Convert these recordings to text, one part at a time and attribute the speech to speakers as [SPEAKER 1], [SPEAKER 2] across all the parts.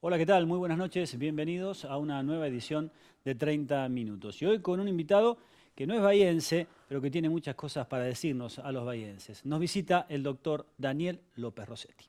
[SPEAKER 1] Hola, ¿qué tal? Muy buenas noches, bienvenidos a una nueva edición de 30 minutos. Y hoy con un invitado que no es bahiense, pero que tiene muchas cosas para decirnos a los bahienses. Nos visita el doctor Daniel López Rossetti.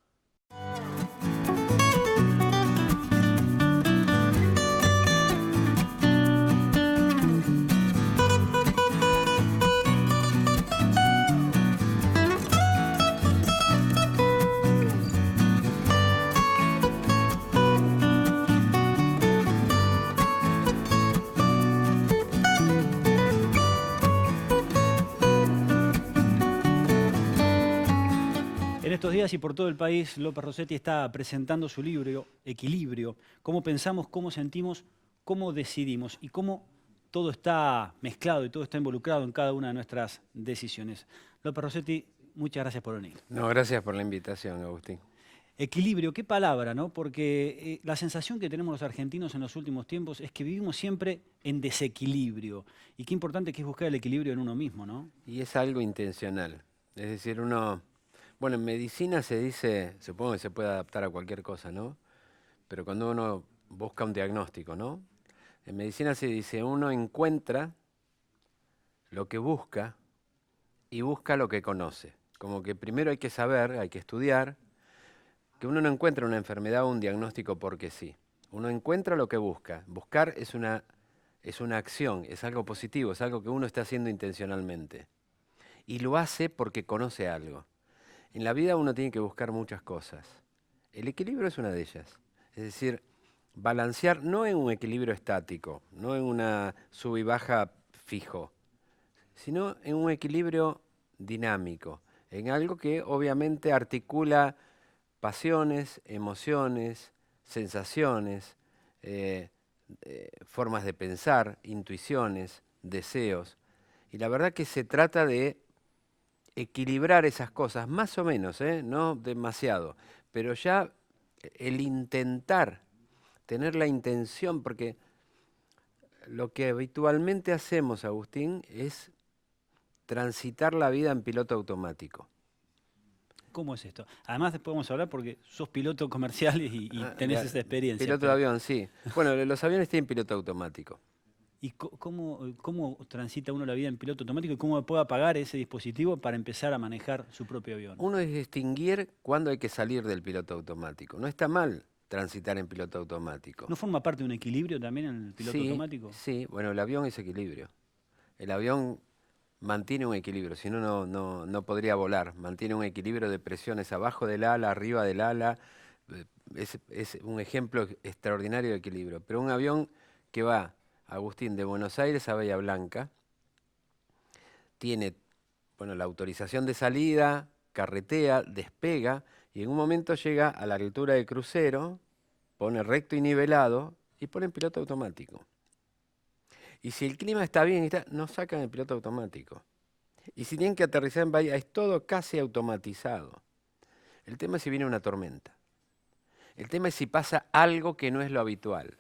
[SPEAKER 1] En estos días y por todo el país, López Rossetti está presentando su libro Equilibrio, cómo pensamos, cómo sentimos, cómo decidimos y cómo todo está mezclado y todo está involucrado en cada una de nuestras decisiones. López Rossetti, muchas gracias por venir.
[SPEAKER 2] No, gracias por la invitación, Agustín.
[SPEAKER 1] Equilibrio, qué palabra, ¿no? Porque la sensación que tenemos los argentinos en los últimos tiempos es que vivimos siempre en desequilibrio. Y qué importante que es buscar el equilibrio en uno mismo, ¿no?
[SPEAKER 2] Y es algo intencional. Es decir, bueno, en medicina se dice, supongo que se puede adaptar a cualquier cosa, ¿no? Pero cuando uno busca un diagnóstico, ¿no? En medicina se dice, uno encuentra lo que busca y busca lo que conoce. Como que primero hay que saber, hay que estudiar, que uno no encuentra una enfermedad o un diagnóstico porque sí. Uno encuentra lo que busca. Buscar es una acción, es algo positivo, es algo que uno está haciendo intencionalmente. Y lo hace porque conoce algo. En la vida uno tiene que buscar muchas cosas. El equilibrio es una de ellas. Es decir, balancear no en un equilibrio estático, no en una sub y baja fijo, sino en un equilibrio dinámico, en algo que obviamente articula pasiones, emociones, sensaciones, eh, formas de pensar, intuiciones, deseos. Y la verdad que se trata de equilibrar esas cosas, más o menos, no demasiado, pero ya el intentar tener la intención, porque lo que habitualmente hacemos, Agustín, es transitar la vida en piloto automático.
[SPEAKER 1] ¿Cómo es esto? Además, después vamos a hablar porque sos piloto comercial y
[SPEAKER 2] Ah,
[SPEAKER 1] tenés esa experiencia,
[SPEAKER 2] piloto de
[SPEAKER 1] pero
[SPEAKER 2] avión, sí. Bueno, los aviones tienen piloto automático.
[SPEAKER 1] ¿y cómo transita uno la vida en piloto automático y cómo puede apagar ese dispositivo para empezar a manejar su propio avión?
[SPEAKER 2] Uno es distinguir cuándo hay que salir del piloto automático. No está mal transitar en piloto automático.
[SPEAKER 1] ¿No forma parte de un equilibrio también en el piloto
[SPEAKER 2] Sí,
[SPEAKER 1] automático?
[SPEAKER 2] sí, bueno, el avión es equilibrio. El avión mantiene un equilibrio, si no, no podría volar. Mantiene un equilibrio de presiones abajo del ala, arriba del ala. eh, Es un ejemplo extraordinario de equilibrio. Pero un avión que va, Agustín, de Buenos Aires a Bahía Blanca, tiene, bueno, la autorización de salida, carretea, despega y en un momento llega a la altura de crucero, pone recto y nivelado y pone en piloto automático. Y si el clima está bien, no sacan el piloto automático. Y si tienen que aterrizar en bahía, es todo casi automatizado. El tema es si viene una tormenta. El tema es si pasa algo que no es lo habitual.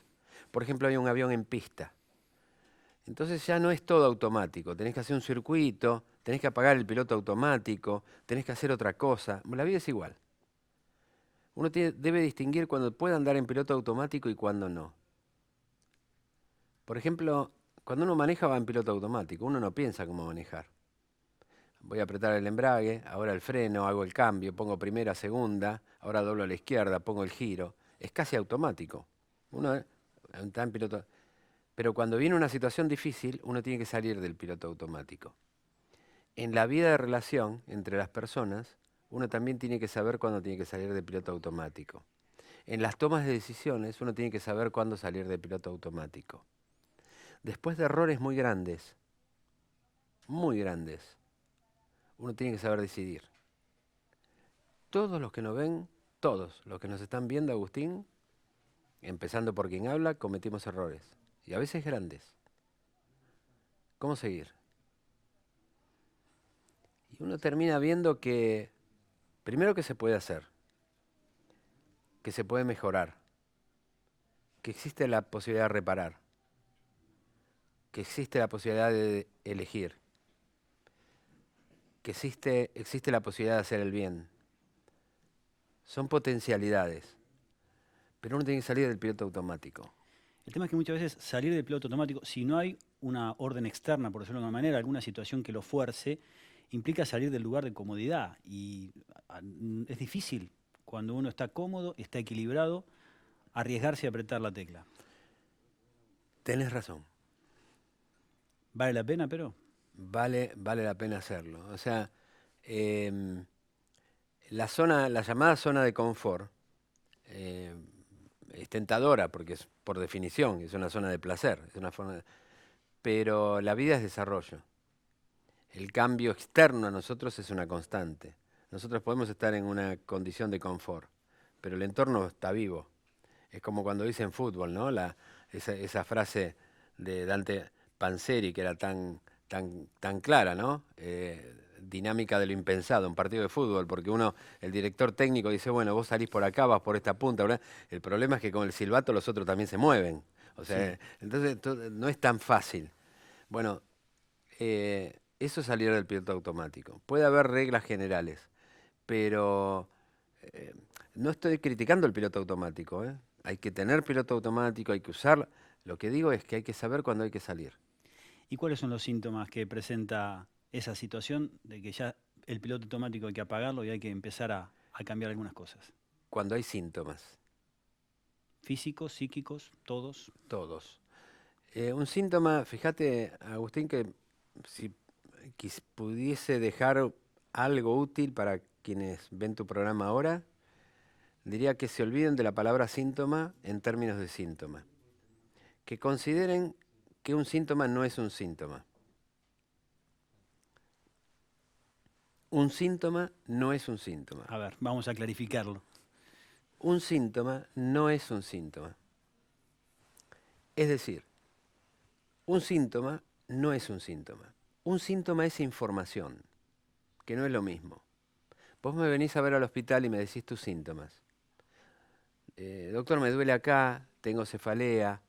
[SPEAKER 2] Por ejemplo, hay un avión en pista. Entonces ya no es todo automático. Tenés que hacer un circuito, tenés que apagar el piloto automático, tenés que hacer otra cosa. La vida es igual. Uno debe distinguir cuando puede andar en piloto automático y cuando no. Por ejemplo, cuando uno maneja va en piloto automático, uno no piensa cómo manejar. Voy a apretar el embrague, ahora el freno, hago el cambio, pongo primera, segunda, ahora doblo a la izquierda, pongo el giro. Es casi automático. Uno está en piloto. Pero cuando viene una situación difícil, uno tiene que salir del piloto automático. En la vida de relación entre las personas, uno también tiene que saber cuándo tiene que salir del piloto automático. En las tomas de decisiones, uno tiene que saber cuándo salir del piloto automático. Después de errores muy grandes, uno tiene que saber decidir. Todos los que nos ven, todos los que nos están viendo, Agustín, empezando por quien habla, cometimos errores. Y a veces grandes. ¿Cómo seguir? Y uno termina viendo que, primero que se puede hacer, que se puede mejorar, que existe la posibilidad de reparar, que existe la posibilidad de elegir, que existe la posibilidad de hacer el bien. Son potencialidades. Pero uno tiene que salir del piloto automático.
[SPEAKER 1] El tema es que muchas veces salir del piloto automático, si no hay una orden externa, por decirlo de alguna manera, alguna situación que lo fuerce, implica salir del lugar de comodidad. Y es difícil cuando uno está cómodo, está equilibrado, arriesgarse a apretar la tecla.
[SPEAKER 2] Tenés razón.
[SPEAKER 1] ¿Vale la pena, pero?
[SPEAKER 2] Vale la pena hacerlo. O sea, em, la llamada zona de confort, es tentadora porque es por definición, es una zona de placer, es una forma pero la vida es desarrollo. El cambio externo a nosotros es una constante. Nosotros podemos estar en una condición de confort, pero el entorno está vivo. Es como cuando dicen fútbol, ¿no? Esa frase de Dante Panzeri que era tan clara, ¿no? Dinámica de lo impensado, un partido de fútbol, porque el director técnico dice, bueno, vos salís por acá, vas por esta punta, ¿verdad? El problema es que con el silbato los otros también se mueven. O sea,
[SPEAKER 1] Sí.
[SPEAKER 2] entonces no es tan fácil. Bueno, eso es salir del piloto automático. Puede haber reglas generales, pero eh, no estoy criticando el piloto automático, ¿eh? Hay que tener piloto automático, hay que usarlo. Lo que digo es que hay que saber cuándo hay que salir.
[SPEAKER 1] ¿Y cuáles son los síntomas que presenta esa situación de que ya el piloto automático hay que apagarlo y hay que empezar a cambiar algunas cosas?
[SPEAKER 2] Cuando hay síntomas,
[SPEAKER 1] Físicos, psíquicos, todos.
[SPEAKER 2] todos. Un síntoma, fíjate, Agustín, que si pudiese dejar algo útil para quienes ven tu programa ahora, diría que se olviden de la palabra síntoma en términos de síntoma. Que consideren que un síntoma no es un síntoma. Un síntoma no es un síntoma.
[SPEAKER 1] A ver, vamos a clarificarlo.
[SPEAKER 2] Un síntoma no es un síntoma. Es decir, un síntoma no es un síntoma. Un síntoma es información, que no es lo mismo. Vos me venís a ver al hospital y me decís tus síntomas. Doctor, me duele acá, tengo cefalea,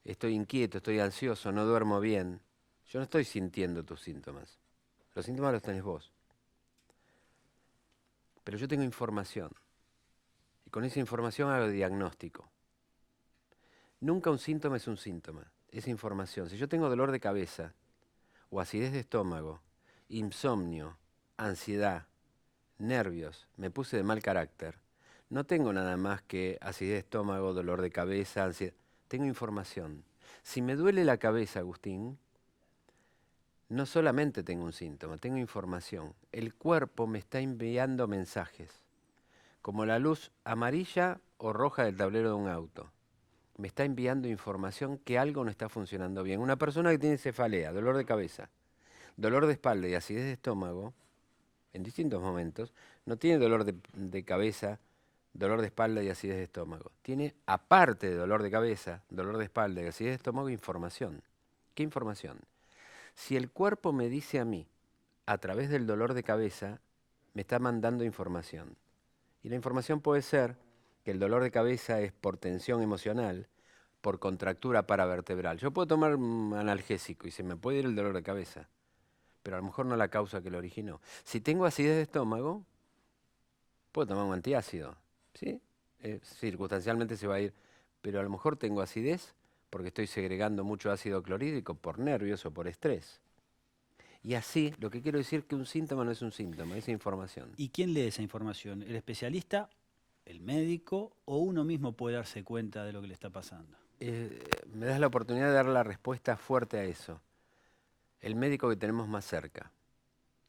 [SPEAKER 2] estoy inquieto, estoy ansioso, no duermo bien. Yo no estoy sintiendo tus síntomas. Los síntomas los tenés vos. Pero yo tengo información. Y con esa información hago diagnóstico. Nunca un síntoma es un síntoma, es información. Si yo tengo dolor de cabeza, o acidez de estómago, insomnio, ansiedad, nervios, me puse de mal carácter, no tengo nada más que acidez de estómago, dolor de cabeza, ansiedad. Tengo información. Si me duele la cabeza, Agustín, no solamente tengo un síntoma, tengo información. El cuerpo me está enviando mensajes, como la luz amarilla o roja del tablero de un auto. Me está enviando información que algo no está funcionando bien. Una persona que tiene cefalea, dolor de cabeza, dolor de espalda y acidez de estómago, en distintos momentos, no tiene dolor de cabeza, dolor de espalda y acidez de estómago. Tiene, aparte de dolor de cabeza, dolor de espalda y acidez de estómago, información. ¿Qué información? Si el cuerpo me dice a mí, a través del dolor de cabeza, me está mandando información. Y la información puede ser que el dolor de cabeza es por tensión emocional, por contractura paravertebral. Yo puedo tomar un analgésico y se me puede ir el dolor de cabeza, pero a lo mejor no la causa que lo originó. Si tengo acidez de estómago, puedo tomar un antiácido, ¿sí? Circunstancialmente se va a ir, pero a lo mejor tengo acidez porque estoy segregando mucho ácido clorhídrico por nervios o por estrés. Y así, lo que quiero decir es que un síntoma no es un síntoma, es información.
[SPEAKER 1] ¿Y quién lee esa información? ¿El especialista, el médico o uno mismo puede darse cuenta de lo que le está pasando?
[SPEAKER 2] Me das la oportunidad de dar la respuesta fuerte a eso. El médico que tenemos más cerca,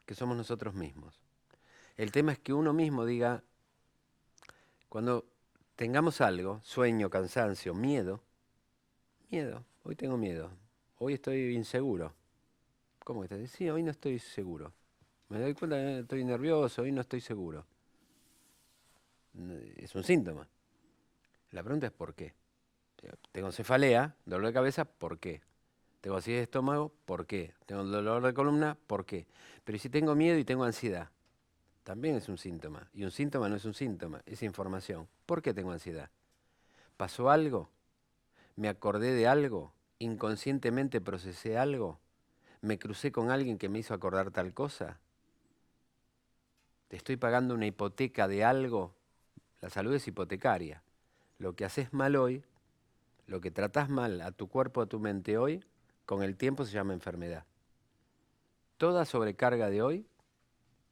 [SPEAKER 2] que somos nosotros mismos. El tema es que uno mismo diga, cuando tengamos algo, sueño, cansancio, miedo, hoy tengo miedo, hoy estoy inseguro. ¿Cómo que estás? Sí, hoy no estoy seguro. Me doy cuenta que estoy nervioso, hoy no estoy seguro. Es un síntoma. La pregunta es ¿por qué? Tengo cefalea, dolor de cabeza, ¿por qué? Tengo acidez de estómago, ¿por qué? Tengo dolor de columna, ¿por qué? Pero si tengo miedo y tengo ansiedad, también es un síntoma. Y un síntoma no es un síntoma, es información. ¿Por qué tengo ansiedad? ¿Pasó algo? ¿Me acordé de algo? ¿Inconscientemente procesé algo? ¿Me crucé con alguien que me hizo acordar tal cosa? ¿Estoy pagando una hipoteca de algo? La salud es hipotecaria. lo que haces mal hoy, lo que tratás mal a tu cuerpo, a tu mente hoy, con el tiempo se llama enfermedad. Toda sobrecarga de hoy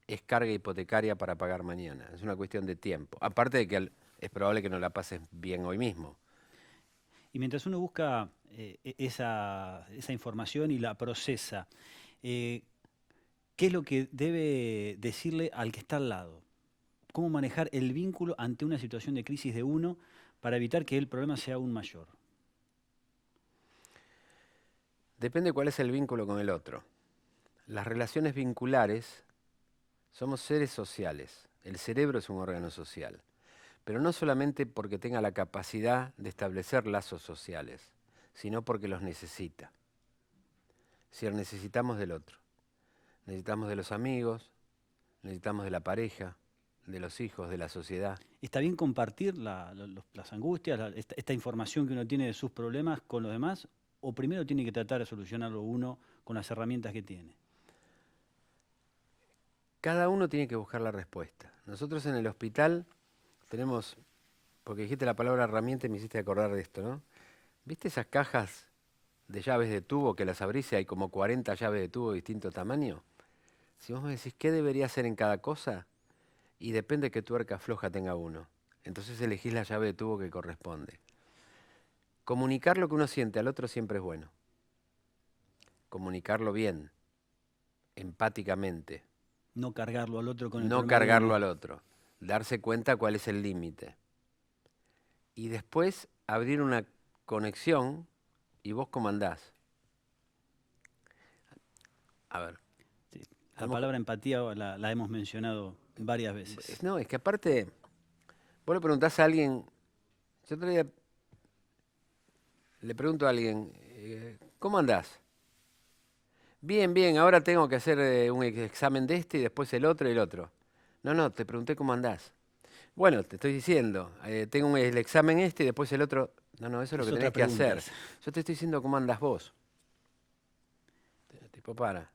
[SPEAKER 2] es carga hipotecaria para pagar mañana. Es una cuestión de tiempo. Aparte de que es probable que no la pases bien hoy mismo.
[SPEAKER 1] Y mientras uno busca esa información y la procesa, ¿qué es lo que debe decirle al que está al lado? ¿Cómo manejar el vínculo ante una situación de crisis de uno para evitar que el problema sea aún mayor?
[SPEAKER 2] Depende cuál es el vínculo con el otro. Las relaciones vinculares, somos seres sociales. El cerebro es un órgano social. Pero no solamente porque tenga la capacidad de establecer lazos sociales, sino porque los necesita. Si necesitamos del otro, necesitamos de los amigos, necesitamos de la pareja, de los hijos, de la sociedad.
[SPEAKER 1] ¿Está bien compartir las angustias, esta información que uno tiene de sus problemas con los demás? ¿O primero tiene que tratar de solucionarlo uno con las herramientas que tiene?
[SPEAKER 2] Cada uno tiene que buscar la respuesta. Nosotros en el hospital tenemos, porque dijiste la palabra herramienta y me hiciste acordar de esto, ¿no? ¿Viste esas cajas de llaves de tubo que las abrís y hay como 40 llaves de tubo de distinto tamaño? Si vos me decís qué debería hacer en cada cosa, y depende que tuerca floja tenga uno. Entonces elegís la llave de tubo que corresponde. Comunicar lo que uno siente al otro siempre es bueno. Comunicarlo bien, empáticamente.
[SPEAKER 1] No cargarlo al otro con el
[SPEAKER 2] No
[SPEAKER 1] problema de
[SPEAKER 2] cargarlo
[SPEAKER 1] uno.
[SPEAKER 2] al otro. Darse cuenta cuál es el límite. Y después abrir una conexión y vos cómo andás. A ver.
[SPEAKER 1] Sí, la palabra empatía la hemos mencionado varias veces.
[SPEAKER 2] No, es que aparte, vos le preguntás a alguien, yo otro día le pregunto a alguien, ¿cómo andás? Bien, bien, ahora tengo que hacer un examen de este y después el otro y el otro. No, te pregunté cómo andás. Bueno, te estoy diciendo, tengo el examen este y después el otro. No, eso es lo
[SPEAKER 1] Es
[SPEAKER 2] que
[SPEAKER 1] otra
[SPEAKER 2] tenés que
[SPEAKER 1] pregunta
[SPEAKER 2] hacer.
[SPEAKER 1] esa.
[SPEAKER 2] Yo te estoy diciendo cómo andas vos. Tipo, para.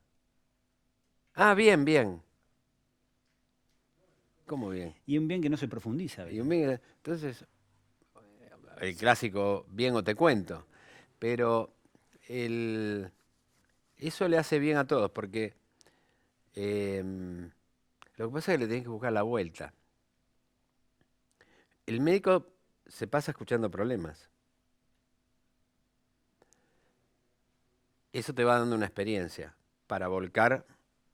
[SPEAKER 2] Ah, bien, bien. ¿Cómo bien?
[SPEAKER 1] Y un bien que no se profundiza a
[SPEAKER 2] Y
[SPEAKER 1] veces.
[SPEAKER 2] entonces, el clásico, bien o te cuento. Pero eso le hace bien a todos, porque lo que pasa es que le tenés que buscar la vuelta. El médico se pasa escuchando problemas. Eso te va dando una experiencia para volcar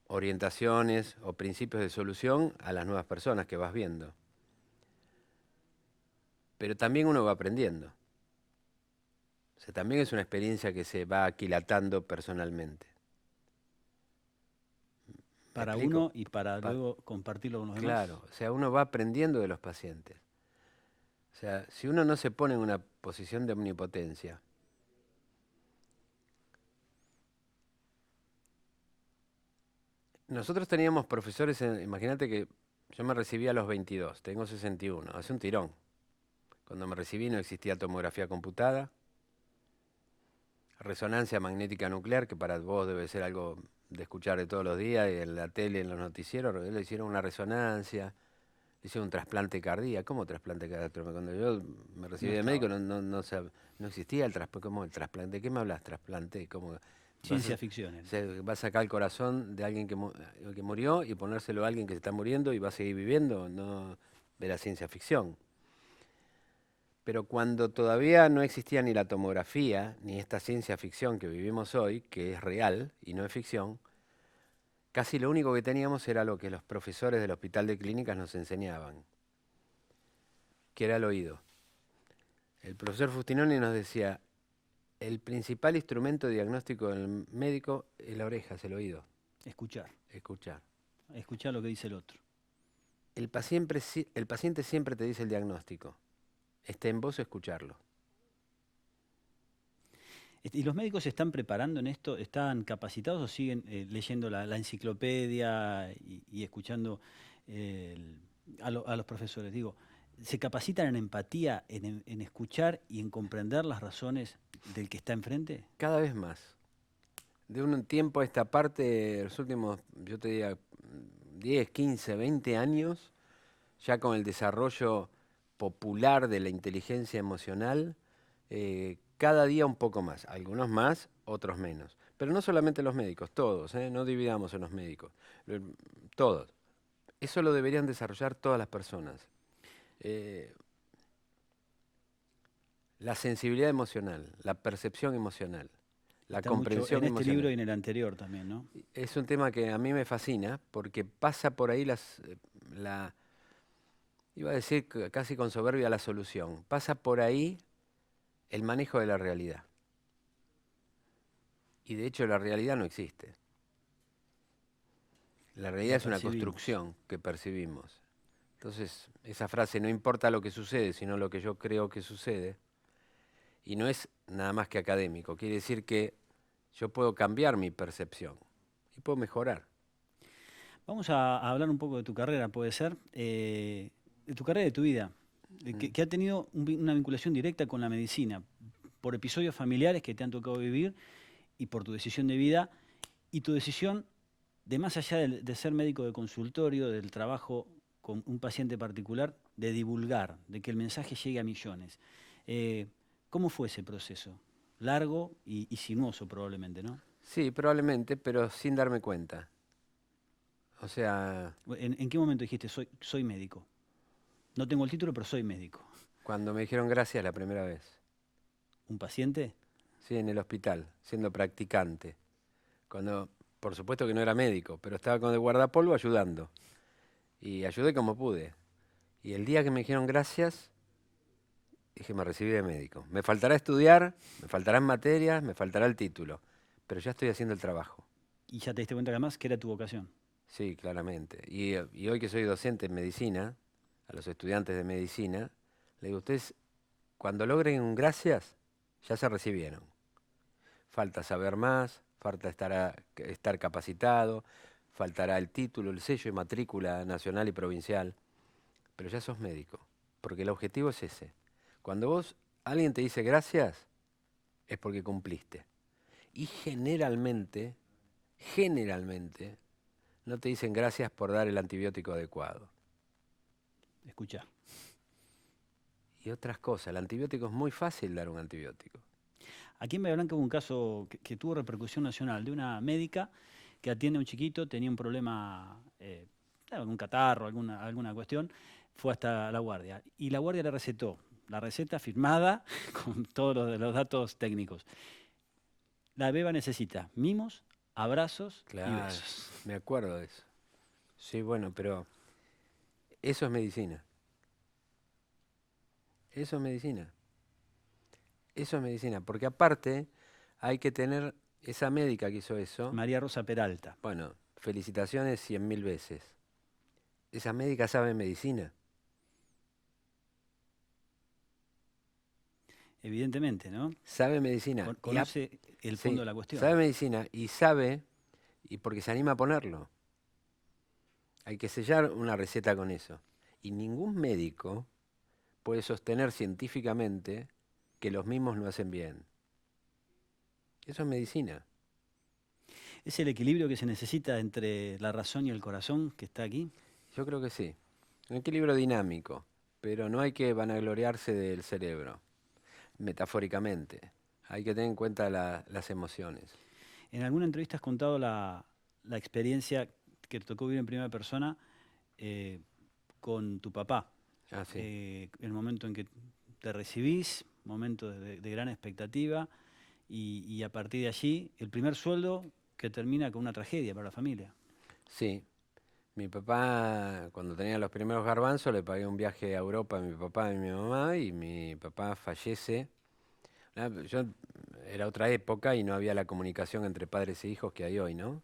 [SPEAKER 2] orientaciones o principios de solución a las nuevas personas que vas viendo. Pero también uno va aprendiendo. O sea, también es una experiencia que se va aquilatando personalmente. ¿Me
[SPEAKER 1] Para
[SPEAKER 2] explico?
[SPEAKER 1] uno y para
[SPEAKER 2] Pa-
[SPEAKER 1] luego compartirlo con los demás.
[SPEAKER 2] claro, o sea, uno va aprendiendo de los pacientes. O sea, si uno no se pone en una posición de omnipotencia, nosotros teníamos profesores, imagínate que yo me recibí a los 22, tengo 61, hace un tirón. Cuando me recibí no existía tomografía computada, resonancia magnética nuclear, que para vos debe ser algo de escuchar de todos los días, y en la tele, en los noticieros, le hicieron una resonancia, le hicieron un trasplante cardíaco. ¿Cómo trasplante cardíaco? Cuando yo me recibí
[SPEAKER 1] No
[SPEAKER 2] de médico
[SPEAKER 1] estaba.
[SPEAKER 2] no existía el trasplante. ¿Cómo el trasplante? ¿De qué me hablas trasplante? ¿Cómo
[SPEAKER 1] Ciencia ficción.
[SPEAKER 2] va a sacar el corazón de alguien que murió y ponérselo a alguien que se está muriendo y va a seguir viviendo? No, de la ciencia ficción. Pero cuando todavía no existía ni la tomografía, ni esta ciencia ficción que vivimos hoy, que es real y no es ficción, casi lo único que teníamos era lo que los profesores del Hospital de Clínicas nos enseñaban, que era el oído. El profesor Fustinoni nos decía, el principal instrumento diagnóstico del médico es la oreja, es el oído,
[SPEAKER 1] Escuchar.
[SPEAKER 2] escuchar.
[SPEAKER 1] Escuchar lo que dice el otro.
[SPEAKER 2] El paciente siempre te dice el diagnóstico, está en vos escucharlo.
[SPEAKER 1] ¿Y los médicos se están preparando en esto? ¿Están capacitados o siguen leyendo la enciclopedia y escuchando a los profesores? Digo, ¿se capacitan en empatía, en escuchar y en comprender las razones del que está enfrente?
[SPEAKER 2] Cada vez más. De un tiempo a esta parte, los últimos, yo te diría, 10, 15, 20 años, ya con el desarrollo popular de la inteligencia emocional, cada día un poco más. Algunos más, otros menos. Pero no solamente los médicos, todos, no dividamos en los médicos, todos. Eso lo deberían desarrollar todas las personas. La sensibilidad emocional, la percepción emocional, la
[SPEAKER 1] Está mucho
[SPEAKER 2] comprensión
[SPEAKER 1] en este
[SPEAKER 2] emocional.
[SPEAKER 1] libro y en el anterior también, ¿no?
[SPEAKER 2] Es un tema que a mí me fascina porque pasa por ahí iba a decir casi con soberbia, la solución. Pasa por ahí el manejo de la realidad. Y de hecho la realidad no existe. La realidad
[SPEAKER 1] La
[SPEAKER 2] es una
[SPEAKER 1] percibimos.
[SPEAKER 2] construcción que percibimos. Entonces, esa frase, no importa lo que sucede, sino lo que yo creo que sucede, y no es nada más que académico, quiere decir que yo puedo cambiar mi percepción y puedo mejorar.
[SPEAKER 1] Vamos a hablar un poco de tu carrera, puede ser, de tu carrera y de tu vida, que ha tenido una vinculación directa con la medicina, por episodios familiares que te han tocado vivir y por tu decisión de vida y tu decisión de más allá de ser médico de consultorio, del trabajo con un paciente particular, de divulgar, de que el mensaje llegue a millones. ¿Cómo fue ese proceso? Largo y sinuoso probablemente, ¿no?
[SPEAKER 2] Sí, probablemente, pero sin darme cuenta. O sea,
[SPEAKER 1] ¿En qué momento dijiste soy médico? No tengo el título, pero soy médico.
[SPEAKER 2] cuando me dijeron gracias la primera vez,
[SPEAKER 1] ¿Un paciente?
[SPEAKER 2] sí, en el hospital, siendo practicante. Cuando, por supuesto que no era médico, pero estaba con el guardapolvo ayudando. Y ayudé como pude. Y el día que me dijeron gracias, dije, me recibí de médico. Me faltará estudiar, me faltarán materias, me faltará el título, pero ya estoy haciendo el trabajo.
[SPEAKER 1] Y ya te diste cuenta que además que era tu vocación.
[SPEAKER 2] Sí, claramente. Y hoy que soy docente en medicina, a los estudiantes de medicina, le digo, ustedes cuando logren un gracias, ya se recibieron. Falta saber más, falta estar capacitado, faltará el título, el sello y matrícula nacional y provincial, pero ya sos médico, porque el objetivo es ese. Cuando alguien te dice gracias, es porque cumpliste. Y generalmente, no te dicen gracias por dar el antibiótico adecuado.
[SPEAKER 1] Escucha.
[SPEAKER 2] Y otras cosas, el antibiótico es muy fácil dar un antibiótico.
[SPEAKER 1] Aquí en Bahía Blanca hubo un caso que tuvo repercusión nacional de una médica que atiende a un chiquito, tenía un problema, un catarro, alguna cuestión, fue hasta la guardia. Y la guardia le recetó la receta firmada con todos los datos técnicos. La beba necesita mimos, abrazos y
[SPEAKER 2] Claro,
[SPEAKER 1] besos.
[SPEAKER 2] me acuerdo de eso. Sí, bueno, pero eso es medicina. Eso es medicina. Eso es medicina, porque aparte hay que tener esa médica que hizo eso.
[SPEAKER 1] María Rosa Peralta.
[SPEAKER 2] Bueno, felicitaciones 100.000 veces. Esa médica sabe medicina.
[SPEAKER 1] Evidentemente, ¿no?
[SPEAKER 2] Sabe medicina.
[SPEAKER 1] Conoce el fondo de la cuestión.
[SPEAKER 2] Sabe medicina y sabe, y porque se anima a ponerlo. Hay que sellar una receta con eso. Y ningún médico puede sostener científicamente que los mismos no hacen bien. Eso es medicina.
[SPEAKER 1] ¿Es el equilibrio que se necesita entre la razón y el corazón que está aquí?
[SPEAKER 2] Yo creo que sí. Un equilibrio dinámico, pero no hay que vanagloriarse del cerebro, metafóricamente. Hay que tener en cuenta las emociones.
[SPEAKER 1] En alguna entrevista has contado la experiencia que te tocó vivir en primera persona con tu papá.
[SPEAKER 2] Ah, sí.
[SPEAKER 1] El momento en que te recibís, momento de gran expectativa, y a partir de allí, el primer sueldo que termina con una tragedia para la familia.
[SPEAKER 2] Sí. Mi papá, cuando tenía los primeros garbanzos, le pagué un viaje a Europa a mi papá y mi mamá, y mi papá fallece. Era otra época y no había la comunicación entre padres e hijos que hay hoy, ¿no?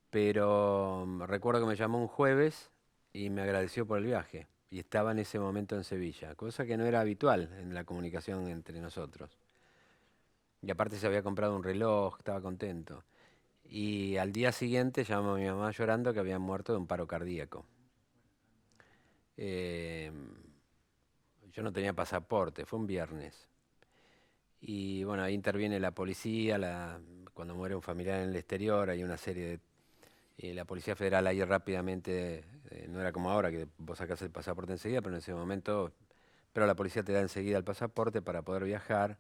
[SPEAKER 2] Pero recuerdo que me llamó un jueves y me agradeció por el viaje. Y estaba en ese momento en Sevilla, cosa que no era habitual en la comunicación entre nosotros. Y aparte se había comprado un reloj, estaba contento. Y al día siguiente llamó a mi mamá llorando que había muerto de un paro cardíaco. Eh, yo no tenía pasaporte, fue un viernes. Y bueno, ahí interviene la policía, cuando muere un familiar en el exterior, hay una serie de... la Policía Federal ahí rápidamente, no era como ahora que vos sacás el pasaporte enseguida, pero en ese momento pero la policía te da enseguida el pasaporte para poder viajar.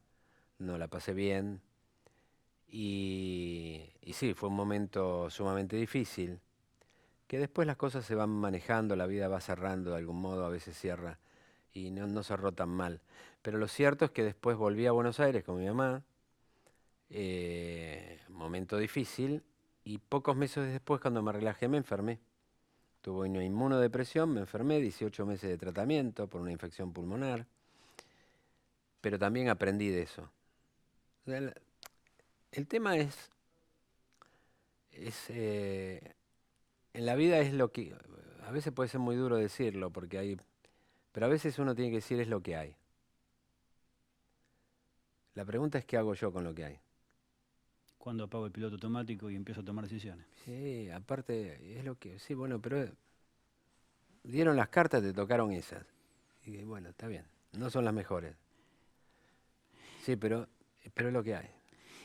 [SPEAKER 2] No la pasé bien. Y sí, fue un momento sumamente difícil, que después las cosas se van manejando, la vida va cerrando de algún modo, a veces cierra y no cerró tan mal. Pero lo cierto es que después volví a Buenos Aires con mi mamá, momento difícil, y pocos meses después, cuando me relajé, me enfermé. Tuve una inmunodepresión, me enfermé, 18 meses de tratamiento por una infección pulmonar, pero también aprendí de eso. O sea, el tema es en la vida es lo que, a veces puede ser muy duro decirlo, pero a veces uno tiene que decir es lo que hay. La pregunta es qué hago yo con lo que hay.
[SPEAKER 1] Cuando apago el piloto automático y empiezo a tomar decisiones.
[SPEAKER 2] Sí, aparte es lo que, sí, bueno, pero dieron las cartas, te tocaron esas. Y bueno, está bien, no son las mejores. Sí, pero es lo que hay.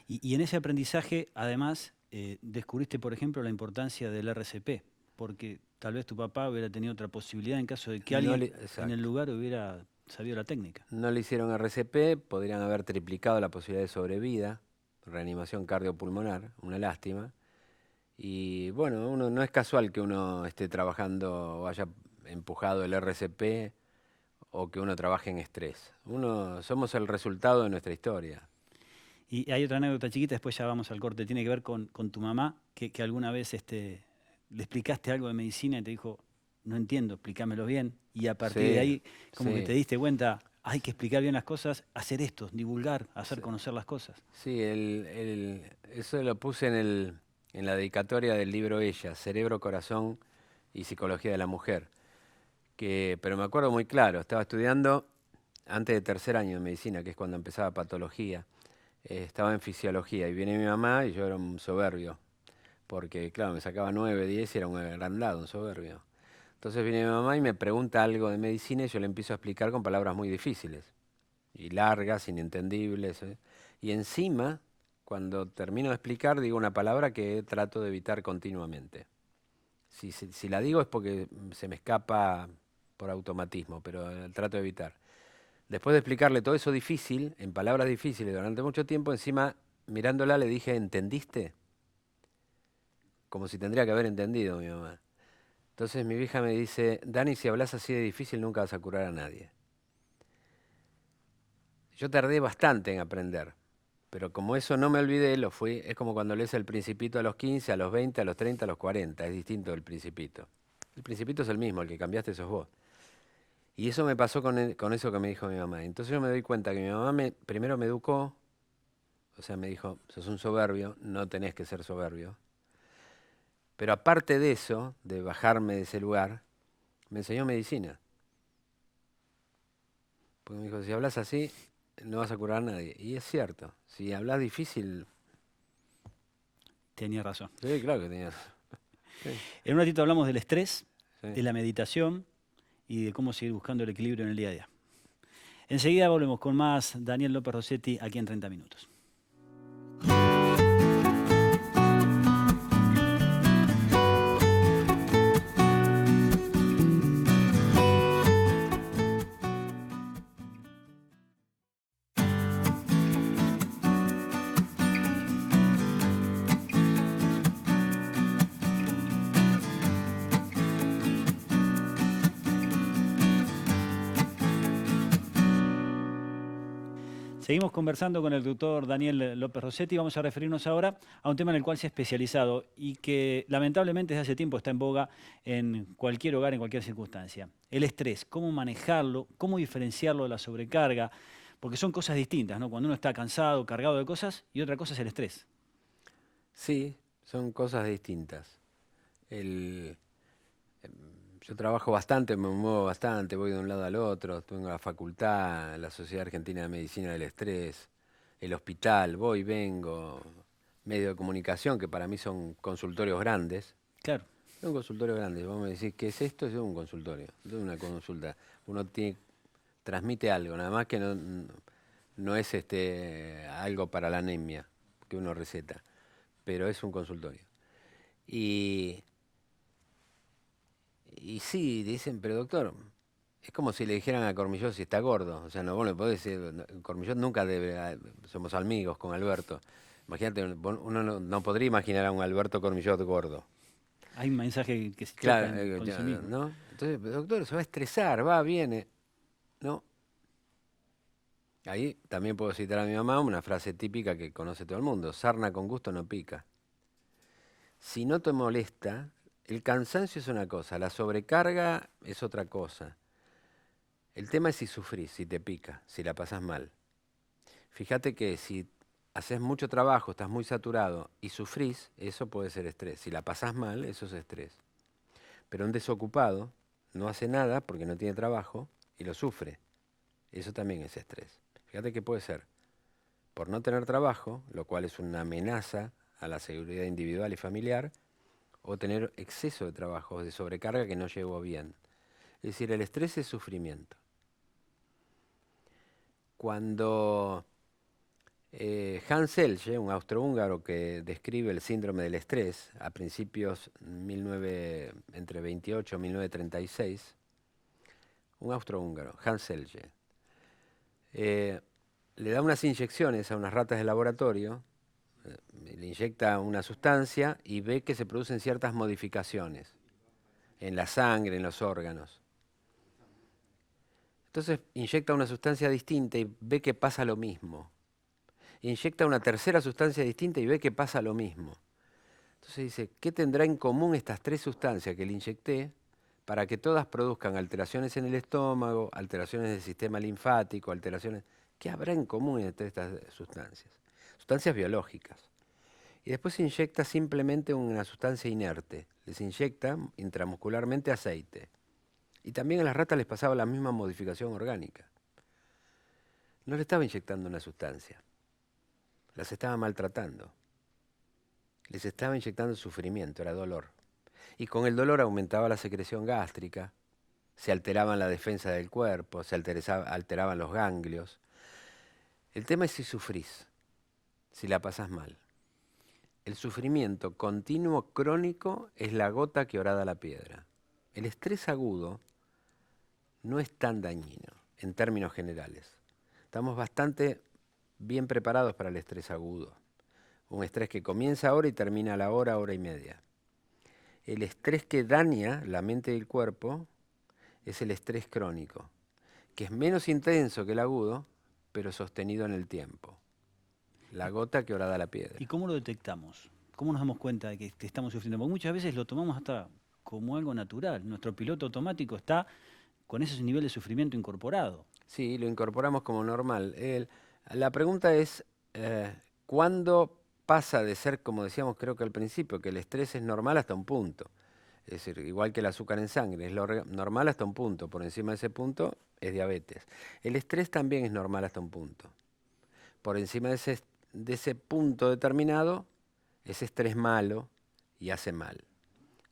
[SPEAKER 1] Y en ese aprendizaje, además, descubriste, por ejemplo, la importancia del RCP, porque tal vez tu papá hubiera tenido otra posibilidad en caso de que alguien en el
[SPEAKER 2] Exacto.
[SPEAKER 1] lugar hubiera sabido la técnica.
[SPEAKER 2] No le hicieron RCP, podrían haber triplicado la posibilidad de sobrevida, reanimación cardiopulmonar, una lástima. Y bueno, uno no es casual que uno esté trabajando o haya empujado el RCP o que uno trabaje en estrés. Somos el resultado de nuestra historia.
[SPEAKER 1] Y hay otra anécdota chiquita, después ya vamos al corte, tiene que ver con tu mamá, que alguna vez le explicaste algo de medicina y te dijo, no entiendo, explícamelo bien. Y a partir de
[SPEAKER 2] Sí,
[SPEAKER 1] ahí, como que
[SPEAKER 2] sí,
[SPEAKER 1] te diste cuenta, hay que explicar bien las cosas, hacer esto, divulgar, hacer
[SPEAKER 2] sí.
[SPEAKER 1] conocer las cosas.
[SPEAKER 2] Sí, eso lo puse en la dedicatoria del libro Ella, Cerebro, Corazón y Psicología de la Mujer. Pero me acuerdo muy claro, estaba estudiando antes de tercer año de medicina, que es cuando empezaba patología. Estaba en fisiología y viene mi mamá y yo era un soberbio, porque claro, me sacaba 9, 10 y era un agrandado, un soberbio. Entonces viene mi mamá y me pregunta algo de medicina y yo le empiezo a explicar con palabras muy difíciles y largas, inentendibles. Y encima, cuando termino de explicar, digo una palabra que trato de evitar continuamente. Si la digo es porque se me escapa por automatismo, pero trato de evitar. Después de explicarle todo eso difícil, en palabras difíciles durante mucho tiempo, encima mirándola le dije, ¿entendiste? Como si tendría que haber entendido mi mamá. Entonces mi vieja me dice, Dani, si hablas así de difícil nunca vas a curar a nadie. Yo tardé bastante en aprender, pero como eso no me olvidé, es como cuando lees El Principito a los 15, a los 20, a los 30, a los 40, es distinto del Principito. El Principito es el mismo, el que cambiaste sos vos. Y eso me pasó con eso que me dijo mi mamá. Entonces yo me doy cuenta que mi mamá primero me educó, o sea, me dijo, sos un soberbio, no tenés que ser soberbio. Pero aparte de eso, de bajarme de ese lugar, me enseñó medicina. Porque me dijo, si hablas así, no vas a curar a nadie. Y es cierto, si hablas difícil,
[SPEAKER 1] Tenía razón.
[SPEAKER 2] sí, claro que tenías. Sí,
[SPEAKER 1] En un ratito hablamos del estrés,
[SPEAKER 2] sí.
[SPEAKER 1] de la meditación y de cómo seguir buscando el equilibrio en el día a día. Enseguida volvemos con más Daniel López Rossetti aquí en 30 minutos. Seguimos conversando con el doctor Daniel López Rossetti. Vamos a referirnos ahora a un tema en el cual se ha especializado y que lamentablemente desde hace tiempo está en boga en cualquier hogar, en cualquier circunstancia. El estrés, cómo manejarlo, cómo diferenciarlo de la sobrecarga, porque son cosas distintas, ¿no? Cuando uno está cansado, cargado de cosas, y otra cosa es el estrés.
[SPEAKER 2] Sí, son cosas distintas. El, yo trabajo bastante, me muevo bastante, voy de un lado al otro, tengo la facultad, la Sociedad Argentina de Medicina del Estrés, el hospital, voy, vengo, medio de comunicación, que para mí son consultorios grandes.
[SPEAKER 1] Claro,
[SPEAKER 2] Es un consultorio grande, vos me decís, ¿qué es esto? Es un consultorio, es una consulta. Uno transmite algo, nada más que no es algo para la anemia que uno receta, pero es un consultorio. Y, y sí, dicen, pero doctor, Es como si le dijeran a Cormillot si está gordo. O sea, no, vos le podés decir, Cormillot nunca debe, somos amigos con Alberto. Imagínate, uno no podría imaginar a un Alberto Cormillot gordo.
[SPEAKER 1] Hay un mensaje que se choca
[SPEAKER 2] Claro,
[SPEAKER 1] con sí mismo.
[SPEAKER 2] ¿no? Entonces, doctor, se va a estresar, va, viene. No. Ahí también puedo citar a mi mamá una frase típica que conoce todo el mundo. Sarna con gusto no pica. Si no te molesta, el cansancio es una cosa, la sobrecarga es otra cosa. El tema es si sufrís, si te pica, si la pasás mal. Fíjate que si haces mucho trabajo, estás muy saturado y sufrís, eso puede ser estrés. Si la pasás mal, eso es estrés. Pero un desocupado no hace nada porque no tiene trabajo y lo sufre. Eso también es estrés. Fíjate que puede ser por no tener trabajo, lo cual es una amenaza a la seguridad individual y familiar, o tener exceso de trabajo, de sobrecarga que no llegó bien. Es decir, el estrés es sufrimiento. Cuando Hans Selye, un austrohúngaro que describe el síndrome del estrés a principios entre 28 y 1936, un austrohúngaro, Hans Selye, le da unas inyecciones a unas ratas de laboratorio, le inyecta una sustancia y ve que se producen ciertas modificaciones en la sangre, en los órganos. Entonces inyecta una sustancia distinta y ve que pasa lo mismo. Inyecta una tercera sustancia distinta y ve que pasa lo mismo. Entonces dice, ¿qué tendrá en común estas tres sustancias que le inyecté para que todas produzcan alteraciones en el estómago, alteraciones del sistema linfático, alteraciones... ¿Qué habrá en común entre estas sustancias? Sustancias biológicas. Y después se inyecta simplemente una sustancia inerte. Les inyecta intramuscularmente aceite. Y también a las ratas les pasaba la misma modificación orgánica. No le estaba inyectando una sustancia. Las estaba maltratando. Les estaba inyectando sufrimiento, era dolor. Y con el dolor aumentaba la secreción gástrica, se alteraban la defensa del cuerpo, se alteraban los ganglios. El tema es si sufrís, si la pasás mal. El sufrimiento continuo crónico es la gota que horada la piedra. El estrés agudo no es tan dañino en términos generales. Estamos bastante bien preparados para el estrés agudo. Un estrés que comienza ahora y termina a la hora, hora y media. El estrés que daña la mente y el cuerpo es el estrés crónico, que es menos intenso que el agudo, pero sostenido en el tiempo. La gota que horada la piedra.
[SPEAKER 1] ¿Y cómo lo detectamos? ¿Cómo nos damos cuenta de que estamos sufriendo? Porque muchas veces lo tomamos hasta como algo natural. Nuestro piloto automático está con ese nivel de sufrimiento incorporado.
[SPEAKER 2] Sí, lo incorporamos como normal. La pregunta es, ¿cuándo pasa de ser, como decíamos creo que al principio, que el estrés es normal hasta un punto? Es decir, igual que el azúcar en sangre, es normal hasta un punto. Por encima de ese punto es diabetes. El estrés también es normal hasta un punto. Por encima de ese punto determinado, es estrés malo y hace mal.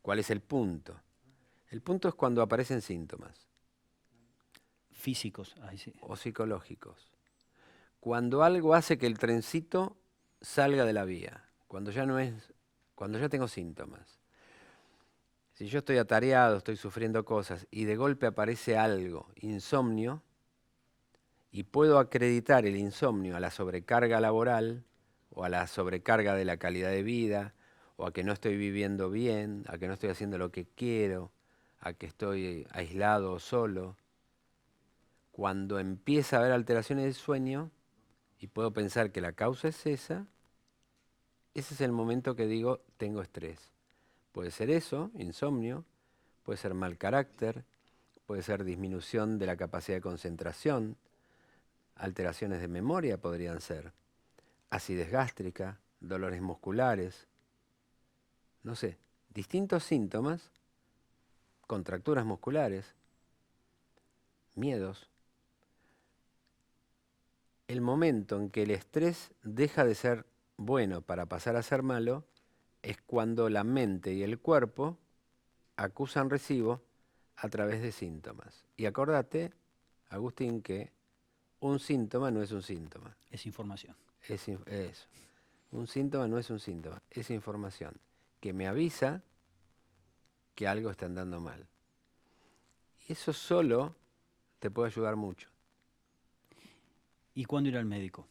[SPEAKER 2] ¿Cuál es el punto? El punto es cuando aparecen síntomas.
[SPEAKER 1] Físicos, ahí sí.
[SPEAKER 2] O psicológicos. Cuando algo hace que el trencito salga de la vía, cuando ya tengo síntomas. Si yo estoy atareado, estoy sufriendo cosas y de golpe aparece algo, insomnio, y puedo acreditar el insomnio a la sobrecarga laboral o a la sobrecarga de la calidad de vida, o a que no estoy viviendo bien, a que no estoy haciendo lo que quiero, a que estoy aislado o solo. Cuando empieza a haber alteraciones del sueño y puedo pensar que la causa es esa, ese es el momento que digo tengo estrés. Puede ser eso, insomnio, puede ser mal carácter, puede ser disminución de la capacidad de concentración, alteraciones de memoria podrían ser, acidez gástrica, dolores musculares, no sé, distintos síntomas, contracturas musculares, miedos. El momento en que el estrés deja de ser bueno para pasar a ser malo es cuando la mente y el cuerpo acusan recibo a través de síntomas. Y acordate, Agustín, que un síntoma no es un síntoma.
[SPEAKER 1] Es información.
[SPEAKER 2] Eso. Un síntoma no es un síntoma, es información que me avisa que algo está andando mal. Y eso solo te puede ayudar mucho.
[SPEAKER 1] ¿Y cuándo ir al médico?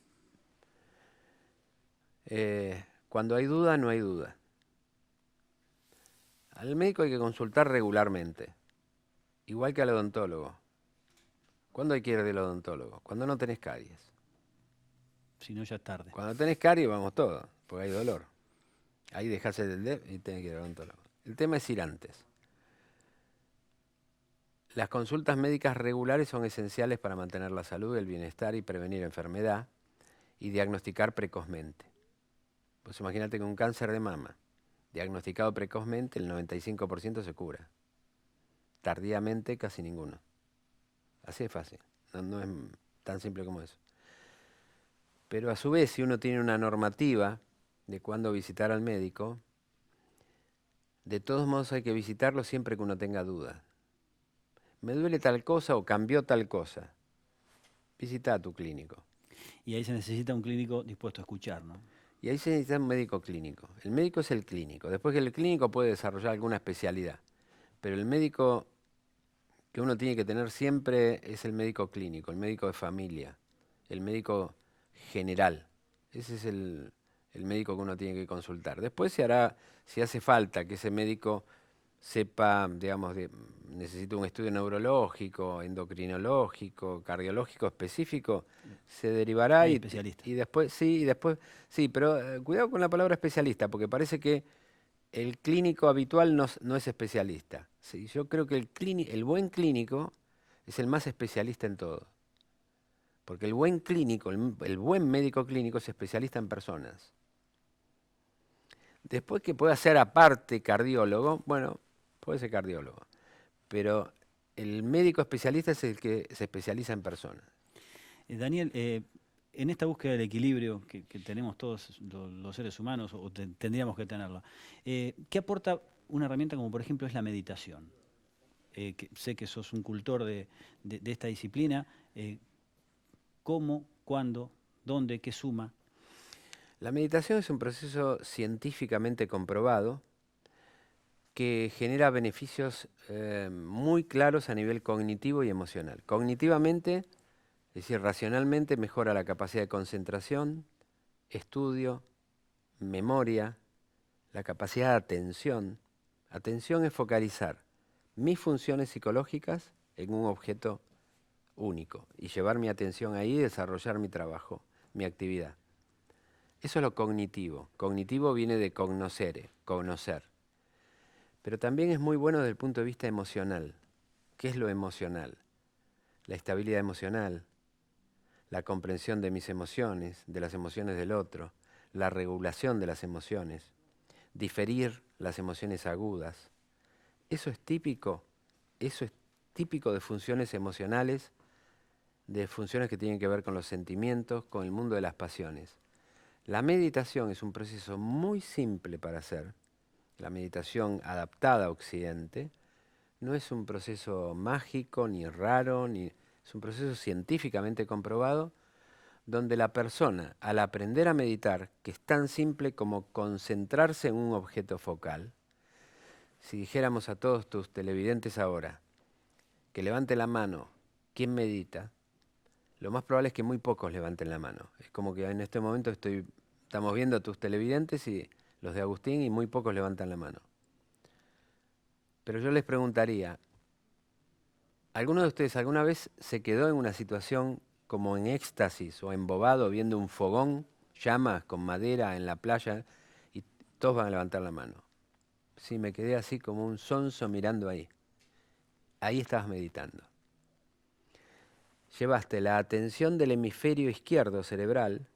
[SPEAKER 2] Cuando hay duda, no hay duda. Al médico hay que consultar regularmente, igual que al odontólogo. ¿Cuándo hay que ir del odontólogo? Cuando no tenés caries.
[SPEAKER 1] Si no, ya es tarde.
[SPEAKER 2] Cuando tenés caries vamos todos, porque hay dolor. Ahí dejás el dedo y tenés que ir al odontólogo. El tema es ir antes. Las consultas médicas regulares son esenciales para mantener la salud, el bienestar y prevenir enfermedad y diagnosticar precozmente. Pues imagínate que un cáncer de mama diagnosticado precozmente, el 95% se cura. Tardíamente, casi ninguno. Así de fácil. No es tan simple como eso. Pero a su vez, si uno tiene una normativa de cuándo visitar al médico, de todos modos hay que visitarlo siempre que uno tenga dudas. Me duele tal cosa o cambió tal cosa. Visita a tu clínico.
[SPEAKER 1] Y ahí se necesita un clínico dispuesto a escuchar, ¿no?
[SPEAKER 2] Y ahí se necesita un médico clínico. El médico es el clínico. Después que el clínico puede desarrollar alguna especialidad. Pero el médico que uno tiene que tener siempre es el médico clínico, el médico de familia, el médico general. Ese es el médico que uno tiene que consultar. Después se hará, si hace falta que ese médico sepa, digamos, necesita un estudio neurológico, endocrinológico, cardiológico específico, se derivará
[SPEAKER 1] Hay especialistas.
[SPEAKER 2] y después, sí, pero cuidado con la palabra especialista, porque parece que el clínico habitual no es especialista. Sí, yo creo que el buen clínico es el más especialista en todo. Porque el buen clínico, el buen médico clínico es especialista en personas. Después que pueda ser aparte cardiólogo, bueno, puede ser cardiólogo. Pero el médico especialista es el que se especializa en personas.
[SPEAKER 1] Daniel, en esta búsqueda del equilibrio que tenemos todos los seres humanos, o tendríamos que tenerla, ¿qué aporta una herramienta como por ejemplo es la meditación? Sé que sos un cultor de esta disciplina. ¿Cómo, cuándo, dónde, qué suma?
[SPEAKER 2] La meditación es un proceso científicamente comprobado que genera beneficios muy claros a nivel cognitivo y emocional. Cognitivamente, es decir, racionalmente mejora la capacidad de concentración, estudio, memoria, la capacidad de atención. Atención es focalizar mis funciones psicológicas en un objeto único y llevar mi atención ahí y desarrollar mi trabajo, mi actividad. Eso es lo cognitivo. Cognitivo viene de cognoscere, conocer. Pero también es muy bueno desde el punto de vista emocional. ¿Qué es lo emocional? La estabilidad emocional, la comprensión de mis emociones, de las emociones del otro, la regulación de las emociones, diferir las emociones agudas. Eso es típico de funciones emocionales, de funciones que tienen que ver con los sentimientos, con el mundo de las pasiones. La meditación es un proceso muy simple para hacer. La meditación adaptada a Occidente no es un proceso mágico ni raro, es un proceso científicamente comprobado donde la persona, al aprender a meditar, que es tan simple como concentrarse en un objeto focal, si dijéramos a todos tus televidentes ahora que levante la mano, ¿quién medita? Lo más probable es que muy pocos levanten la mano. Es como que en este momento estamos viendo a tus televidentes y los de Agustín y muy pocos levantan la mano. Pero yo les preguntaría, ¿alguno de ustedes alguna vez se quedó en una situación como en éxtasis o embobado viendo un fogón, llamas con madera en la playa y todos van a levantar la mano? Sí, me quedé así como un sonso mirando ahí. Ahí estabas meditando. Llevaste la atención del hemisferio izquierdo cerebral,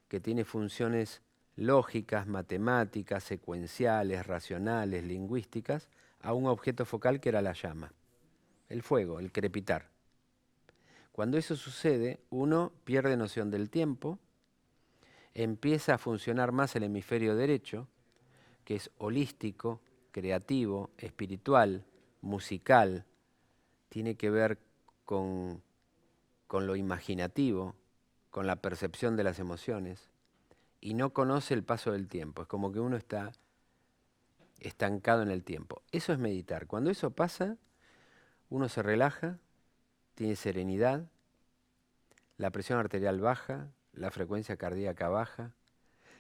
[SPEAKER 2] que tiene funciones lógicas, matemáticas, secuenciales, racionales, lingüísticas, a un objeto focal que era la llama, el fuego, el crepitar. Cuando eso sucede, uno pierde noción del tiempo, empieza a funcionar más el hemisferio derecho, que es holístico, creativo, espiritual, musical, tiene que ver con lo imaginativo, con la percepción de las emociones, y no conoce el paso del tiempo. Es como que uno está estancado en el tiempo. Eso es meditar. Cuando eso pasa, uno se relaja, tiene serenidad, la presión arterial baja, la frecuencia cardíaca baja,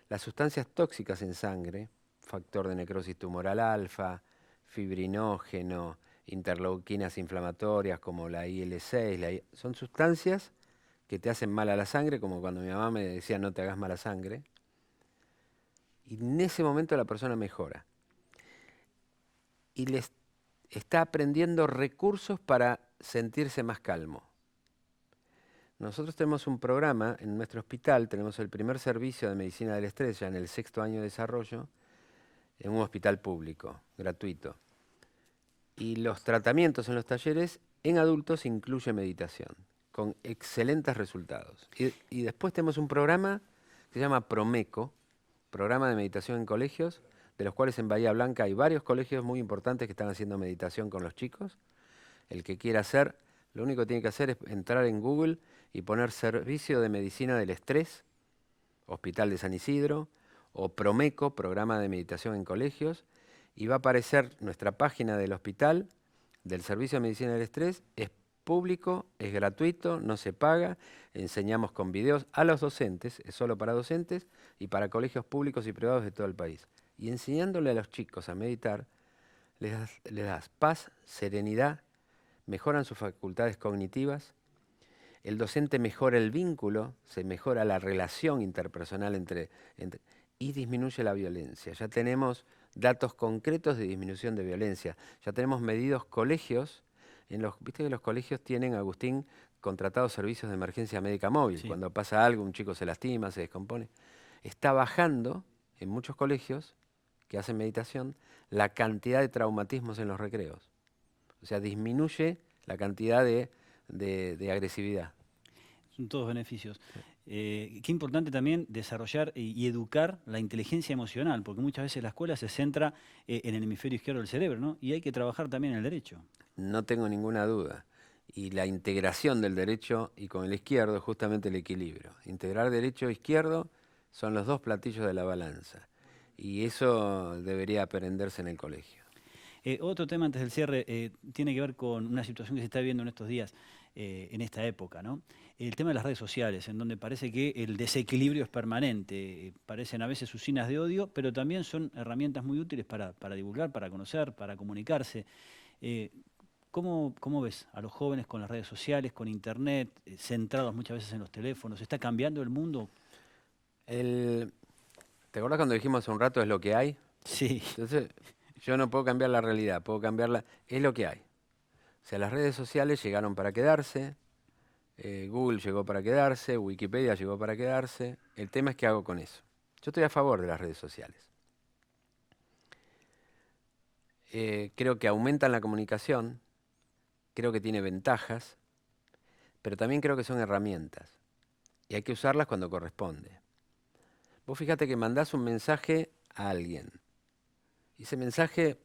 [SPEAKER 2] las sustancias tóxicas en sangre, factor de necrosis tumoral alfa, fibrinógeno, interleuquinas inflamatorias como la IL-6, son sustancias que te hacen mal a la sangre, como cuando mi mamá me decía no te hagas mala sangre. Y en ese momento la persona mejora. Y les está aprendiendo recursos para sentirse más calmo. Nosotros tenemos un programa en nuestro hospital, tenemos el primer servicio de medicina del estrés ya en el 6º año de desarrollo, en un hospital público, gratuito. Y los tratamientos en los talleres en adultos incluye meditación, con excelentes resultados. Y después tenemos un programa que se llama Promeco, Programa de Meditación en Colegios, de los cuales en Bahía Blanca hay varios colegios muy importantes que están haciendo meditación con los chicos. El que quiera hacer, lo único que tiene que hacer es entrar en Google y poner Servicio de Medicina del Estrés, Hospital de San Isidro, o Promeco, Programa de Meditación en Colegios, y va a aparecer nuestra página del hospital, del Servicio de Medicina del Estrés. Es público, es gratuito, no se paga, enseñamos con videos a los docentes, es solo para docentes y para colegios públicos y privados de todo el país. Y enseñándole a los chicos a meditar, les das paz, serenidad, mejoran sus facultades cognitivas, el docente mejora el vínculo, se mejora la relación interpersonal y disminuye la violencia. Ya tenemos datos concretos de disminución de violencia. Ya tenemos medidos colegios. Viste que los colegios tienen, Agustín, contratados servicios de emergencia médica móvil.
[SPEAKER 1] Sí.
[SPEAKER 2] Cuando pasa algo, un chico se lastima, se descompone. Está bajando en muchos colegios que hacen meditación la cantidad de traumatismos en los recreos. O sea, disminuye la cantidad de agresividad.
[SPEAKER 1] Son todos beneficios. Qué importante también desarrollar y educar la inteligencia emocional, porque muchas veces la escuela se centra en el hemisferio izquierdo del cerebro, ¿no? Y hay que trabajar también en el derecho.
[SPEAKER 2] No tengo ninguna duda. Y la integración del derecho y con el izquierdo es justamente el equilibrio. Integrar derecho e izquierdo son los dos platillos de la balanza. Y eso debería aprenderse en el colegio.
[SPEAKER 1] Otro tema antes del cierre tiene que ver con una situación que se está viviendo en estos días, en esta época, ¿no? El tema de las redes sociales, en donde parece que el desequilibrio es permanente. Parecen a veces usinas de odio, pero también son herramientas muy útiles para divulgar, para conocer, para comunicarse. ¿Cómo ves a los jóvenes con las redes sociales, con internet, centrados muchas veces en los teléfonos? ¿Está cambiando el mundo?
[SPEAKER 2] ¿Te acuerdas cuando dijimos hace un rato es lo que hay?
[SPEAKER 1] Sí.
[SPEAKER 2] Entonces, yo no puedo cambiar la realidad, puedo cambiarla, es lo que hay. O sea, las redes sociales llegaron para quedarse, Google llegó para quedarse, Wikipedia llegó para quedarse. El tema es qué hago con eso. Yo estoy a favor de las redes sociales. Creo que aumentan la comunicación, creo que tiene ventajas, pero también creo que son herramientas y hay que usarlas cuando corresponde. Vos fíjate que mandás un mensaje a alguien y ese mensaje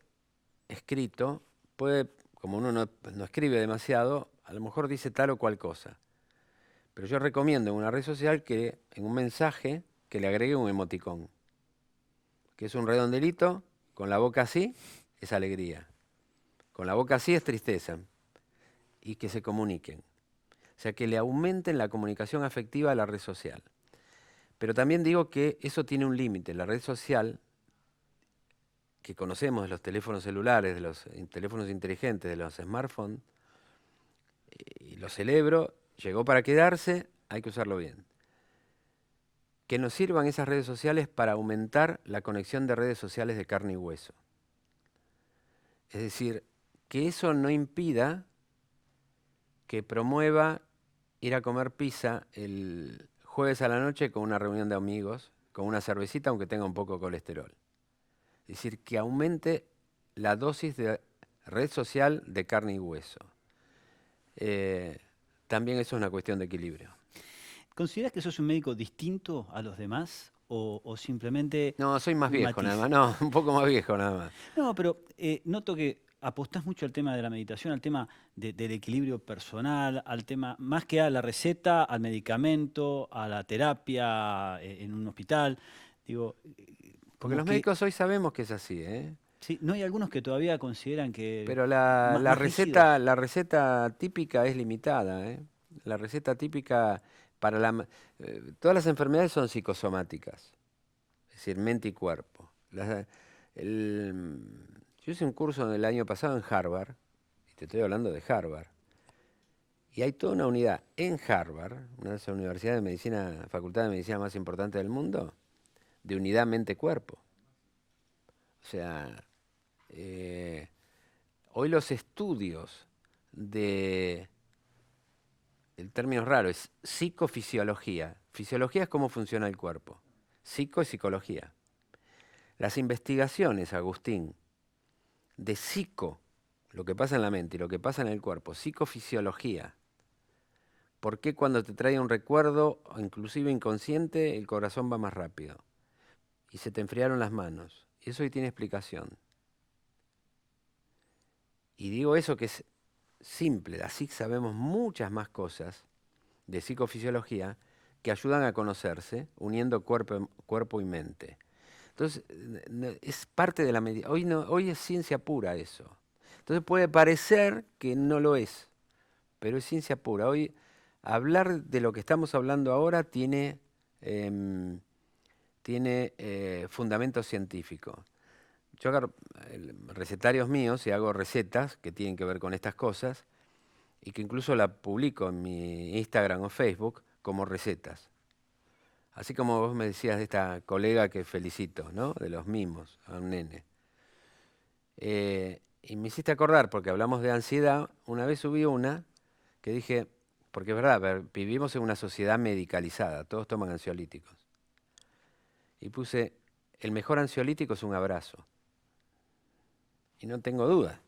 [SPEAKER 2] escrito puede, como uno no escribe demasiado, a lo mejor dice tal o cual cosa. Pero yo recomiendo en una red social que en un mensaje que le agregue un emoticón, que es un redondelito con la boca así, es alegría. Con la boca así es tristeza. Y que se comuniquen. O sea, que le aumenten la comunicación afectiva a la red social. Pero también digo que eso tiene un límite. La red social que conocemos de los teléfonos celulares, de los teléfonos inteligentes, de los smartphones, y lo celebro, llegó para quedarse, hay que usarlo bien. Que nos sirvan esas redes sociales para aumentar la conexión de redes sociales de carne y hueso. Es decir, que eso no impida que promueva ir a comer pizza el jueves a la noche con una reunión de amigos, con una cervecita, aunque tenga un poco de colesterol. Es decir, que aumente la dosis de red social de carne y hueso. También eso es una cuestión de equilibrio.
[SPEAKER 1] ¿Consideras que sos un médico distinto a los demás o simplemente
[SPEAKER 2] No, soy más
[SPEAKER 1] un
[SPEAKER 2] viejo
[SPEAKER 1] matiz?
[SPEAKER 2] nada más, no, un poco más viejo nada más.
[SPEAKER 1] No, pero noto que apostás mucho al tema de la meditación, al tema del equilibrio personal, al tema, más que a la receta, al medicamento, a la terapia en un hospital. Digo,
[SPEAKER 2] Porque los médicos hoy sabemos que es así, ¿eh?
[SPEAKER 1] Sí, no hay algunos que todavía consideran que
[SPEAKER 2] Pero
[SPEAKER 1] más rígidos.
[SPEAKER 2] la receta típica es limitada, ¿eh? La receta típica para todas las enfermedades son psicosomáticas, es decir, mente y cuerpo. Yo hice un curso el año pasado en Harvard, y te estoy hablando de Harvard, y hay toda una unidad en Harvard, una de las universidades de medicina, facultad de medicina más importante del mundo, de unidad mente-cuerpo. O sea, eh, hoy los estudios de, el término es raro, es psicofisiología. Fisiología es cómo funciona el cuerpo. Psico es psicología. Las investigaciones, Agustín, de psico, lo que pasa en la mente y lo que pasa en el cuerpo, psicofisiología. ¿Por qué cuando te trae un recuerdo, inclusive inconsciente, el corazón va más rápido? Y se te enfriaron las manos. Eso hoy tiene explicación. Y digo eso que es simple, así sabemos muchas más cosas de psicofisiología que ayudan a conocerse uniendo cuerpo y mente. Entonces, es parte de la medicina. Hoy, no, hoy es ciencia pura eso. Entonces puede parecer que no lo es, pero es ciencia pura. Hoy hablar de lo que estamos hablando ahora tiene fundamento científico. Yo hago recetarios míos y hago recetas que tienen que ver con estas cosas y que incluso la publico en mi Instagram o Facebook como recetas. Así como vos me decías de esta colega que felicito, ¿no? De los mimos, a un nene. Y me hiciste acordar, porque hablamos de ansiedad, una vez subí una que dije, porque es verdad, vivimos en una sociedad medicalizada, todos toman ansiolíticos. Y puse, el mejor ansiolítico es un abrazo. Y no tengo duda.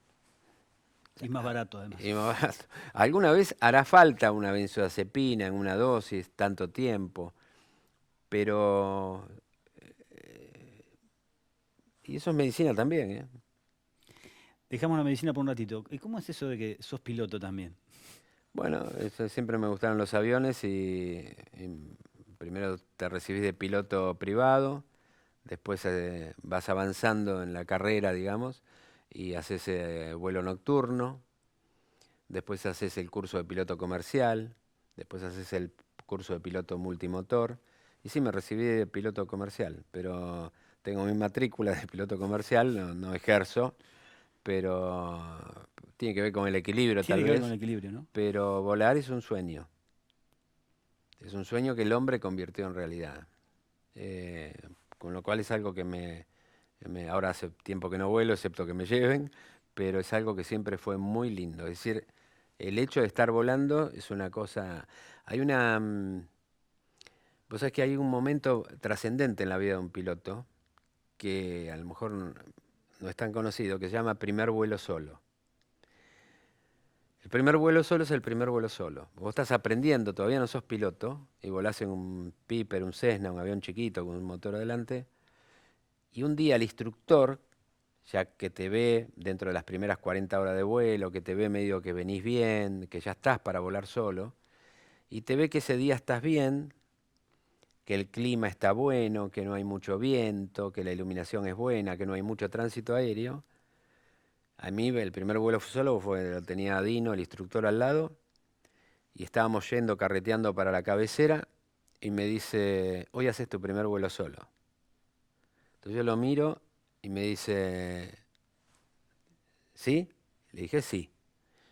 [SPEAKER 1] Y más barato además.
[SPEAKER 2] Y más barato. Alguna vez hará falta una benzodiazepina en una dosis, tanto tiempo, pero... Y eso es medicina también, ¿eh?
[SPEAKER 1] Dejamos la medicina por un ratito. ¿Y cómo es eso de que sos piloto también?
[SPEAKER 2] Bueno, siempre me gustaron los aviones y primero te recibís de piloto privado, después vas avanzando en la carrera, digamos, y haces vuelo nocturno, después haces el curso de piloto comercial, después haces el curso de piloto multimotor. Y sí, me recibí de piloto comercial, pero tengo mi matrícula de piloto comercial, no ejerzo, pero tiene que ver con el equilibrio
[SPEAKER 1] Tiene
[SPEAKER 2] tal
[SPEAKER 1] que ver con el
[SPEAKER 2] vez.
[SPEAKER 1] equilibrio, ¿no?
[SPEAKER 2] Pero volar es un sueño. Es un sueño que el hombre convirtió en realidad. Eh, con lo cual es algo que ahora hace tiempo que no vuelo, excepto que me lleven, pero es algo que siempre fue muy lindo. Es decir, el hecho de estar volando es una cosa... Hay una... Vos sabés que hay un momento trascendente en la vida de un piloto, que a lo mejor no es tan conocido, que se llama primer vuelo solo. El primer vuelo solo es el primer vuelo solo. Vos estás aprendiendo, todavía no sos piloto, y volás en un Piper, un Cessna, un avión chiquito con un motor adelante, y un día el instructor, ya que te ve dentro de las primeras 40 horas de vuelo, que te ve medio que venís bien, que ya estás para volar solo, y te ve que ese día estás bien, que el clima está bueno, que no hay mucho viento, que la iluminación es buena, que no hay mucho tránsito aéreo. A mí el primer vuelo solo lo tenía Dino, el instructor al lado, y estábamos yendo, carreteando para la cabecera, y me dice, hoy haces tu primer vuelo solo. Entonces yo lo miro y me dice, ¿sí? Le dije, sí.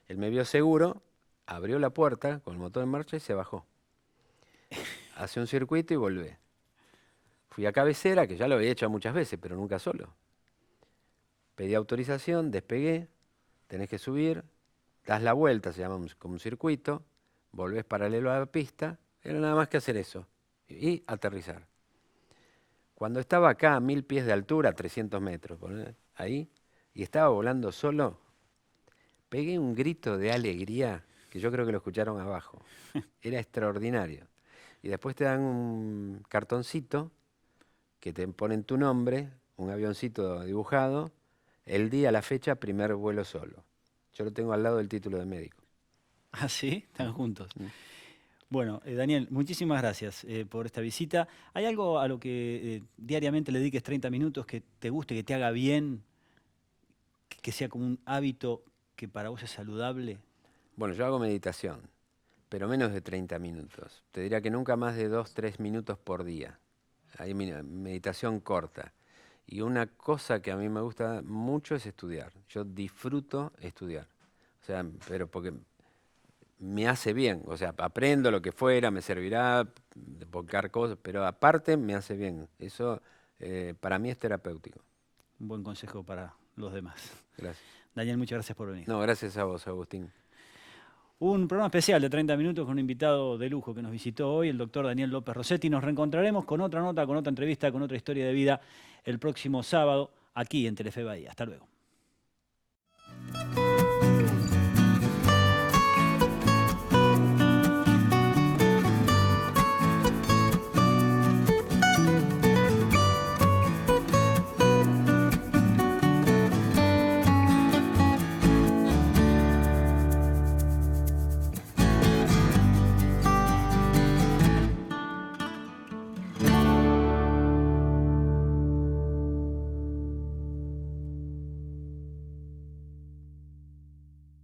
[SPEAKER 2] Él me vio seguro, abrió la puerta con el motor en marcha y se bajó. Hace un circuito y volvé. Fui a cabecera, que ya lo había hecho muchas veces, pero nunca solo. Pedí autorización, despegué, tenés que subir, das la vuelta, se llama como un circuito, volvés paralelo a la pista, era nada más que hacer eso y aterrizar. Cuando estaba acá a 1000 pies de altura, 300 metros, ahí, y estaba volando solo, pegué un grito de alegría que yo creo que lo escucharon abajo. Era extraordinario. Y después te dan un cartoncito que te ponen tu nombre, un avioncito dibujado, el día, la fecha, primer vuelo solo. Yo lo tengo al lado del título de médico.
[SPEAKER 1] Ah, sí, están juntos.
[SPEAKER 2] Mm.
[SPEAKER 1] Bueno, Daniel, muchísimas gracias por esta visita. ¿Hay algo a lo que diariamente le dediques 30 minutos que te guste, que te haga bien? que sea como un hábito que para vos es saludable?
[SPEAKER 2] Bueno, yo hago meditación, pero menos de 30 minutos. Te diría que nunca más de 2, 3 minutos por día. Hay meditación corta. Y una cosa que a mí me gusta mucho es estudiar. Yo disfruto estudiar. O sea, pero porque me hace bien. O sea, aprendo lo que fuera, me servirá de buscar cosas, pero aparte me hace bien. Eso para mí es terapéutico.
[SPEAKER 1] Un buen consejo para los demás.
[SPEAKER 2] Gracias.
[SPEAKER 1] Daniel, muchas gracias por venir.
[SPEAKER 2] No, gracias a vos, Agustín.
[SPEAKER 1] Un programa especial de 30 minutos con un invitado de lujo que nos visitó hoy, el doctor Daniel López Rossetti. Nos reencontraremos con otra nota, con otra entrevista, con otra historia de vida el próximo sábado aquí en Telefe Bahía. Hasta luego.